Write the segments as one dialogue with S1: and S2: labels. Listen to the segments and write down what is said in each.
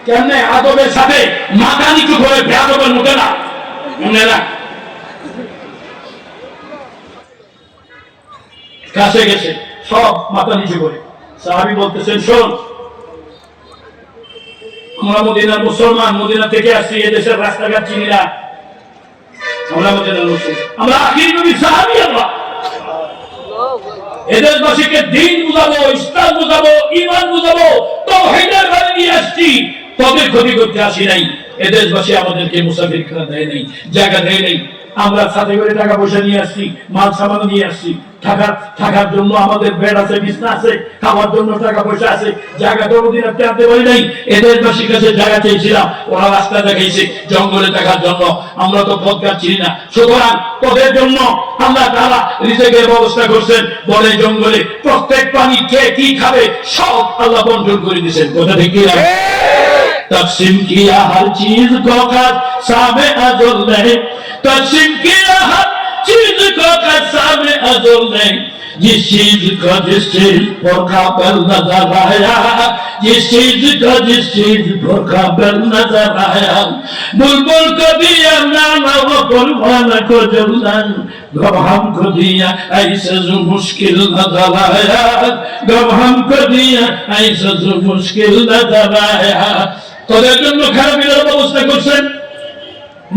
S1: কেমনে আদবের সাথে মাথা নিচু করে বেয়াদবের মুখে না মনে না কাছে গেছে সব মাথা নিচু করে সাহাবী বলতেছেন শোন আমরা মদিনার মুসলমান মদিনা থেকে আসছি এদেশের রাস্তাঘাট চিনি না আমরা মদিনার মুসলিম আমরা আখির নবী সাহাবী আমরা এদেশবাসীকে দিন বুঝাবো ইসলাম বুঝাবো ঈমান বুঝাবো তাওহীদের বাণী নিয়ে আসছি তাদের ক্ষতি করতে আসি নাই এদেশবাসী আমাদেরকে মুসাফিরখানা দেয় নাই জায়গা দেয় নাই আমরা সাথে করে টাকা পয়সা নিয়ে আসছি মাল সামান নিয়ে আসছি থাকার জন্য আমাদের বেড আছে বিছনা আছে খাওয়ার জন্য টাকা পয়সা আছে জায়গা কোনোদিন আপনি আনতে পারি নাই এদেশবাসীর কাছে জায়গা চেয়েছিলাম ওরা রাস্তা দেখাইছে জঙ্গলে থাকার জন্য আমরা তো পথঘাট চিনি না সুতরাং তোদের জন্য আমরা তারা রিজিকের ব্যবস্থা করছেন বনে জঙ্গলে প্রত্যেক প্রাণী কে কি খাবে সব আল্লাহ বন্টন করে দিয়েছেন কথা ঠিক কি तक़सीम किया हर चीज को सामे अजुल नहीं तक़सीम किया हर चीज को सामे अजुल नहीं जिस चीज को जिस चीज पर काबिल नजर आया जिस चीज पर काबिल नजर आया बुलबुल को दिया नाना वो कुर्बान को जुल्लन गम हमको दिया ऐसा जो मुश्किल नजर आया गम हमको दिया ऐसा जो मुश्किल नजर आया তোদের জন্য খারাপির ব্যবস্থা করছেন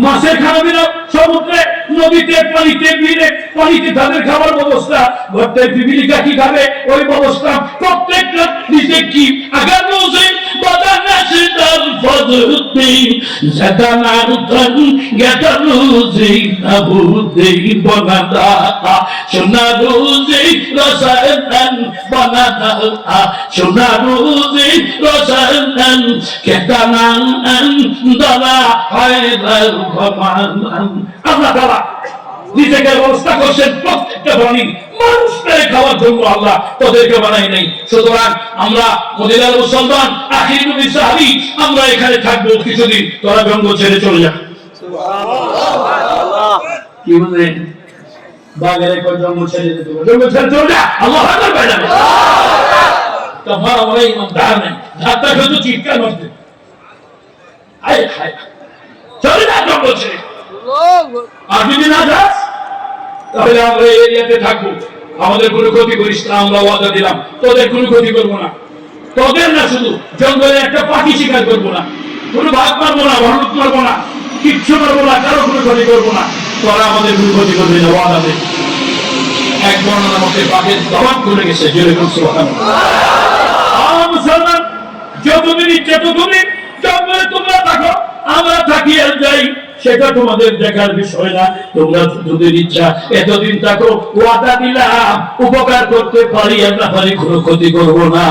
S1: মাছের খারাপিরা সমুদ্রে নদীতে পানিতে বিলে পানিতে তাদের খাবার ব্যবস্থা ঘরতে বিবিলিকা কি খাবে ওই ব্যবস্থা প্রত্যেকটা দিকে কি আগার রোজে বাদানা সিদার ফজরতি জাদানা রুতন গেটারুজি নাবুদি বনাদা সোনা রোজে রসায়ন বনাদা সোনা রোজে রসায়ন কেতানা দালা হায়দার আল্লাহ তাআলা নিজেকে ব্যবস্থা করছেন প্রত্যেকটা প্রাণী মানুষকে খাওয়ার জন্য আল্লাহ তোদেরকে বানাই নাই সুতরাং আমরা মদিনার মুসলমান আখির নবী সাহাবী আমরা এখানে থাকবো কিছুদিন তোরা জঙ্গল ছেড়ে চলে যা সুবহানাল্লাহ কি বলেন বাগেরে কই জঙ্গল ছেড়ে যেতে জঙ্গল ছেড়ে চলে যা আল্লাহু আকবার বলেন তোমার ওই ইমানদার নেই ধাক্কা শুধু চিৎকার করতে আয় হায় চলে যা জঙ্গল ছেড়ে আর যদি না যাস তাহলে আমরা এই এরিয়াতে থাকবো আমাদের কোনো ক্ষতি করিস না আমরা ওয়াদা দিলাম তোদের কোনো ক্ষতি করবো না তোদের না শুধু জঙ্গলে একটা পাখি শিকার করবো না কোনো ভাগ মারবো না ভালুক মারবো না কিচ্ছু মারবো না কারো কোনো ক্ষতি করবো না তোরা আমাদের কোনো ক্ষতি করবি না ওয়াদা দে এক বর্ণনার মধ্যে পাখির জবাব করে গেছে যেরকম সুবহানাল্লাহ মুসলমান যতদিন ইচ্ছে ততদিন জঙ্গলে তোমরা থাকো আমরা থাকি আর যাই সেটা তোমাদের দেখার বিষয় না তোমরা যদি ইচ্ছা এতদিন থাকো ওয়াদা দিলাম উপকার করতে পারি না পারি কোনো ক্ষতি করবো না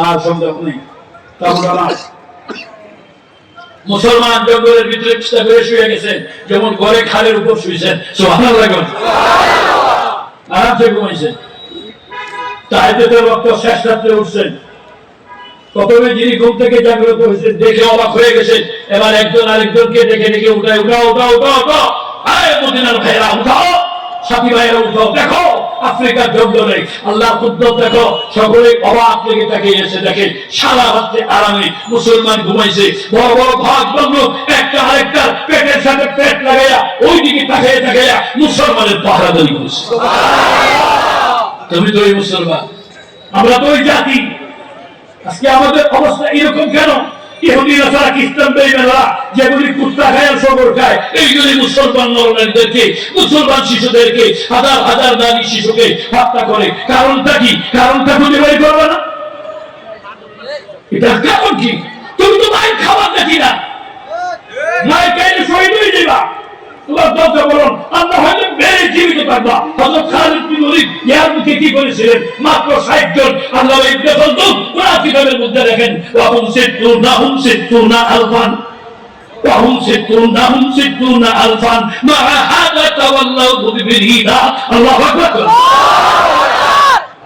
S1: আর সম্ভব নেই মুসলমান জঙ্গলের ভিতরে চেষ্টা করে শুয়ে গেছেন যেমন ঘরে খালের উপর শুয়েছেন সুবহানাল্লাহ আরামসে ঘুমাইছেন তাহাজ্জুদের ওয়াক্ত শেষ রাতে উঠছেন প্রথমে যিনি ঘুম থেকে জাগ্রত হয়েছেন দেখে অবাক হয়ে গেছেন এবার একজন আরেকজনকে ডেকে ডেকে উঠায় উঠাও উঠাও উঠাও উঠাও আরে মদিনার ভাইরা উঠাও সাথী ভাইরা উঠাও দেখো আফ্রিকার জঙ্গলে আল্লাহ কুদরত দেখো সকলে অবাক লেগে তাকিয়ে এসে দেখে সারা রাতে আরামে মুসলমান ঘুমাইছে বড় বড় ভাগ বন্ধ একটা আরেকটা পেটের সাথে পেট লাগাইয়া ওই দিকে তাকিয়ে তাকিয়ে মুসলমানের পাহারাদারি করছে তুমি তো ওই মুসলমান আমরা তো ওই জাতি আজকে আমাদের অবস্থা এরকম কেন ইহুদি নাসারা খ্রিস্টান বেঈমানরা যেগুলি কুত্তা খায় সবর খায় এইগুলি মুসলমান নরনারীদেরকে মুসলমান শিশুদেরকে হাজার হাজার নারী শিশুকে হত্যা করে কারণটা কি কারণটা খুঁজে বের করবে না এটা কারণ কি তুমি তো মায়ের খাবার দেখি না মায়ের কাছে শহীদ হয়ে যাবা তোমার দরজা বলুন আমরা হয়তো বেড়ে জীবিত থাকবা হযরত খালিদ বিন ওয়ালিদ ইয়ার মুখে কি করেছিলেন মাত্র 60 জন আল্লাহ ইবনে খালদুন কোরআন কিতাবের মধ্যে দেখেন ওয়াহুম সিত্তুনা আলফান ওয়াহুম সিত্তুনা আলফান মা হাদা তাওয়াল্লাউ বিবিহিদা আল্লাহু আকবার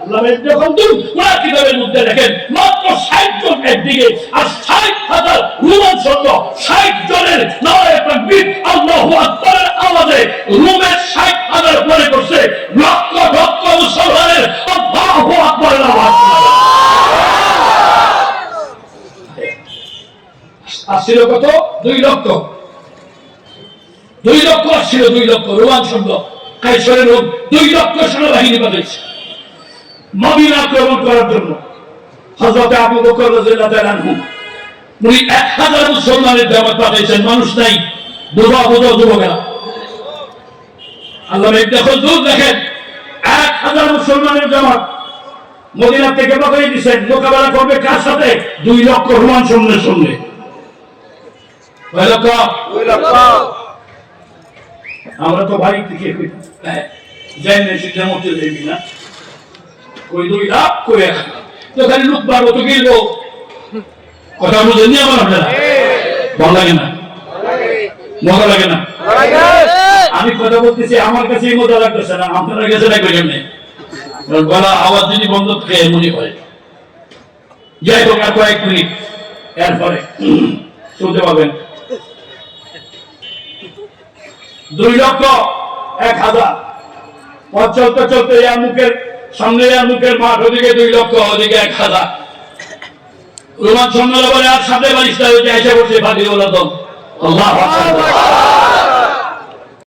S1: আল্লাহ ইবনে খালদুন কোরআন কিতাবের মধ্যে দেখেন মাত্র 60 জন একদিকে আর 60,000 রোমান সৈন্য 60 জনের নারায়ে তাকবীর আল্লাহু আকবারের আওয়াজে রোমের 60,000 পরে করছে লক্ষ লক্ষ মুসলমানের আল্লাহু আকবারের আওয়াজ আসছিল কত? 2 লক্ষ। 2 লক্ষ আসছিল, 2 লক্ষ রোমান শব্দ কাইসারের লোক 2 লক্ষ সেনাবাহিনী পাঠাইছে মদিনা আক্রমণ করার জন্য। হযরত আবু বকর রাদিয়াল্লাহু তাআলা আনহু উনি 1000 মুসলমানের জামাত পাঠাইছেন, মানুষ নাই, বোঝা যুবকেরা। আল্লাহ দেখুন, দূর দেখেন, 1000 মুসলমানের জামাত মদিনা থেকে পাঠিয়ে দিচ্ছেন। মোকাবেলা করবে কার সাথে? 2 লক্ষ রোমান সৈন্যের সঙ্গে। 2 লক্ষ। আমরা তো বাড়ি থেকে যাই না, সেটা মধ্যে যাইবি না, কই 2 লাখ করে তো খালি লোক বাড়বো তো গেল। কথা বুঝেন নি আমার? আপনারা ভালো লাগে না? মজা লাগে না? আমি কথা বলতেছি, আমার কাছে মজা লাগতেছে না, আপনার কাছে লাগবে কেমনে? গলা আওয়াজ যদি বন্ধ থাকে এমনই হয়। যাই হোক, আর কয়েক মিনিট এরপরে শুনতে পাবেন। 2 লক্ষ 1000 পথ চলতে চলতে মুখের সামনে মুখের মাঠ, ওদিকে 2 লক্ষ, ওদিকে 1000 রোমান সৈন্যরা বলে আর সাথে বারিস্তা হয়েছে, এসে বসে ফাঁকি বলা দল। আল্লাহু আকবার।